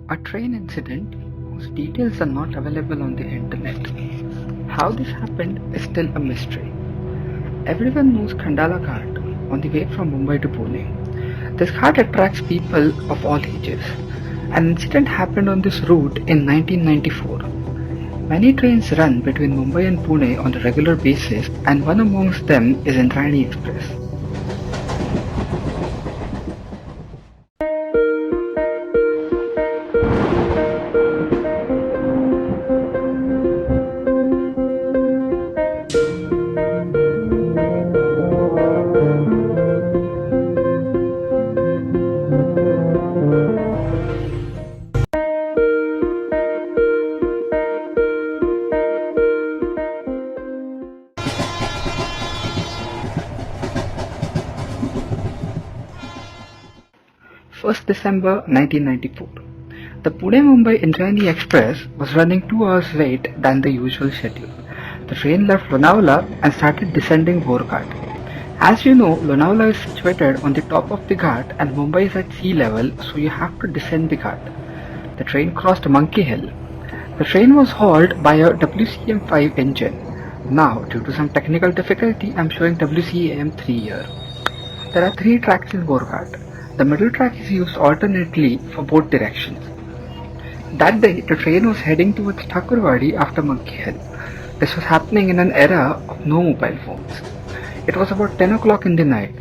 A train incident whose details are not available on the internet. How this happened is still a mystery. Everyone knows Khandala Ghat on the way from Mumbai to Pune. This ghat attracts people of all ages. An incident happened on this route in 1994. Many trains run between Mumbai and Pune on a regular basis, and one amongst them is Indrayani Express. December 1994. The Pune Mumbai Indrayani Express was running 2 hours late than the usual schedule. The train left Lonavala and started descending Bor Ghat. As you know, Lonavala is situated on the top of the ghat and Mumbai is at sea level, so you have to descend the ghat. The train crossed Monkey Hill. The train was hauled by a WCM5 engine. Now, due to some technical difficulty, I am showing WCM3 here. There are 3 tracks in Bor Ghat. The middle track is used alternately for both directions. That day, the train was heading towards Thakurwadi after Monkey Hill. This was happening in an era of no mobile phones. It was about 10 o'clock in the night.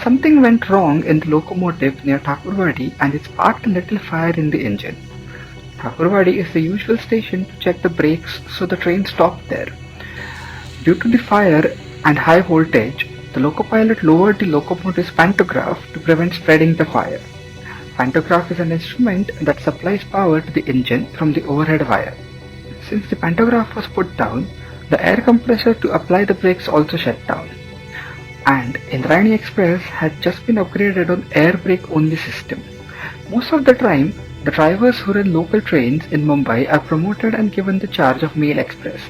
Something went wrong in the locomotive near Thakurwadi and it sparked a little fire in the engine. Thakurwadi is the usual station to check the brakes, so the train stopped there. Due to the fire and high voltage, the locopilot lowered the locomotive's pantograph to prevent spreading the fire. Pantograph is an instrument that supplies power to the engine from the overhead wire. Since the pantograph was put down, the air compressor to apply the brakes also shut down. And Indrayani Express had just been upgraded on air brake only system. Most of the time, the drivers who run local trains in Mumbai are promoted and given the charge of Mail Express.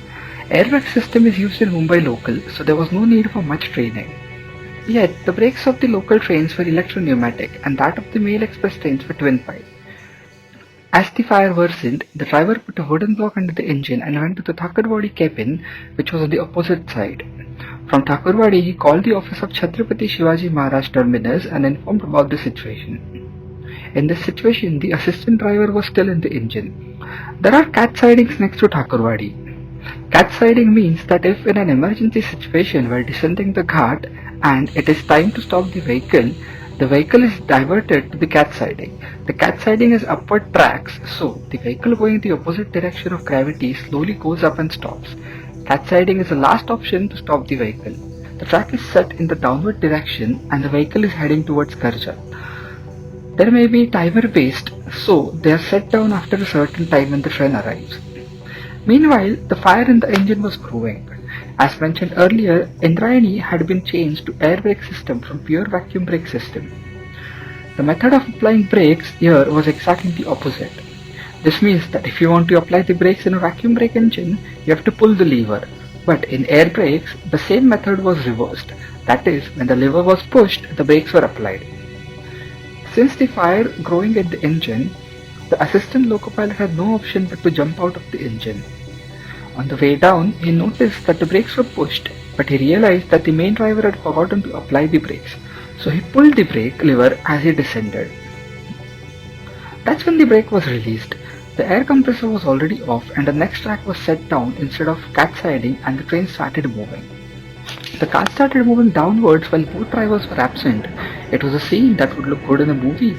Air brake system is used in Mumbai local, so there was no need for much training. Yet, the brakes of the local trains were electro-pneumatic and that of the Mail Express trains were twin pipe. As the fire worsened, the driver put a wooden block under the engine and went to the Thakurwadi cabin, which was on the opposite side. From Thakurwadi, he called the office of Chhatrapati Shivaji Maharaj Terminus and informed about the situation. In this situation, the assistant driver was still in the engine. There are cat sidings next to Thakurwadi. Cat siding means that if in an emergency situation we are descending the ghat and it is time to stop the vehicle is diverted to the cat siding. The cat siding is upward tracks, so the vehicle going the opposite direction of gravity slowly goes up and stops. Cat siding is the last option to stop the vehicle. The track is set in the downward direction and the vehicle is heading towards Karja. There may be timer based, so they are set down after a certain time when the train arrives. Meanwhile, the fire in the engine was growing. As mentioned earlier, Indrayani had been changed to air brake system from pure vacuum brake system. The method of applying brakes here was exactly the opposite. This means that if you want to apply the brakes in a vacuum brake engine, you have to pull the lever. But in air brakes, the same method was reversed. That is, when the lever was pushed, the brakes were applied. Since the fire growing in the engine, the assistant locopilot had no option but to jump out of the engine. On the way down, he noticed that the brakes were pushed, but he realized that the main driver had forgotten to apply the brakes. So he pulled the brake lever as he descended. That's when the brake was released. The air compressor was already off and the next track was set down instead of cat siding and the train started moving. The car started moving downwards while both drivers were absent. It was a scene that would look good in a movie.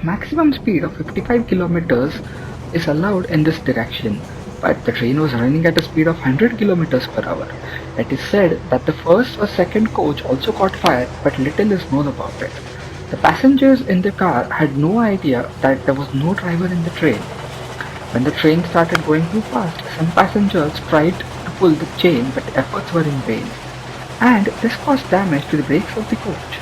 Maximum speed of 55 kilometers is allowed in this direction, but the train was running at a speed of 100 kilometers per hour. It is said that the first or second coach also caught fire, but little is known about it. The passengers in the car had no idea that there was no driver in the train. When the train started going too fast, some passengers tried to pull the chain, but efforts were in vain, and this caused damage to the brakes of the coach.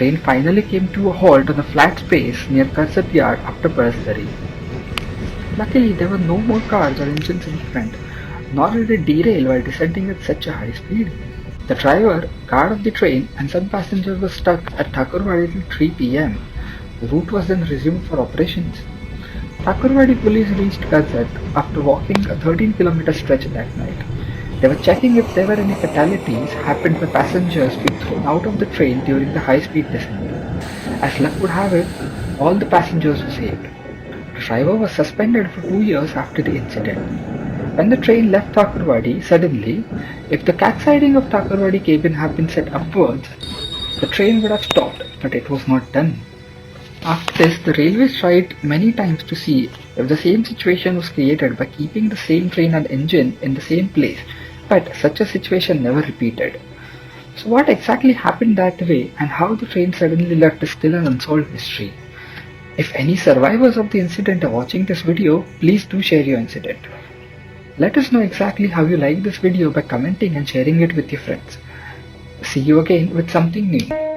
The train finally came to a halt on a flat space near Karsat Yard after Parasari. Luckily, there were no more cars or engines in front, nor did it derail while descending at such a high speed. The driver, guard of the train, and some passengers were stuck at Thakurwadi till 3 p.m. The route was then resumed for operations. Thakurwadi police reached Karsat after walking a 13-kilometer stretch that night. They were checking if there were any fatalities happened by passengers being thrown out of the train during the high-speed descent. As luck would have it, all the passengers were saved. The driver was suspended for 2 years after the incident. When the train left Thakurwadi, suddenly, if the cat siding of Thakurwadi cabin had been set upwards, the train would have stopped, but it was not done. After this, the railways tried many times to see if the same situation was created by keeping the same train and engine in the same place, but such a situation never repeated. So what exactly happened that way and how the train suddenly left is still an unsolved mystery. If any survivors of the incident are watching this video, please do share your incident. Let us know exactly how you like this video by commenting and sharing it with your friends. See you again with something new.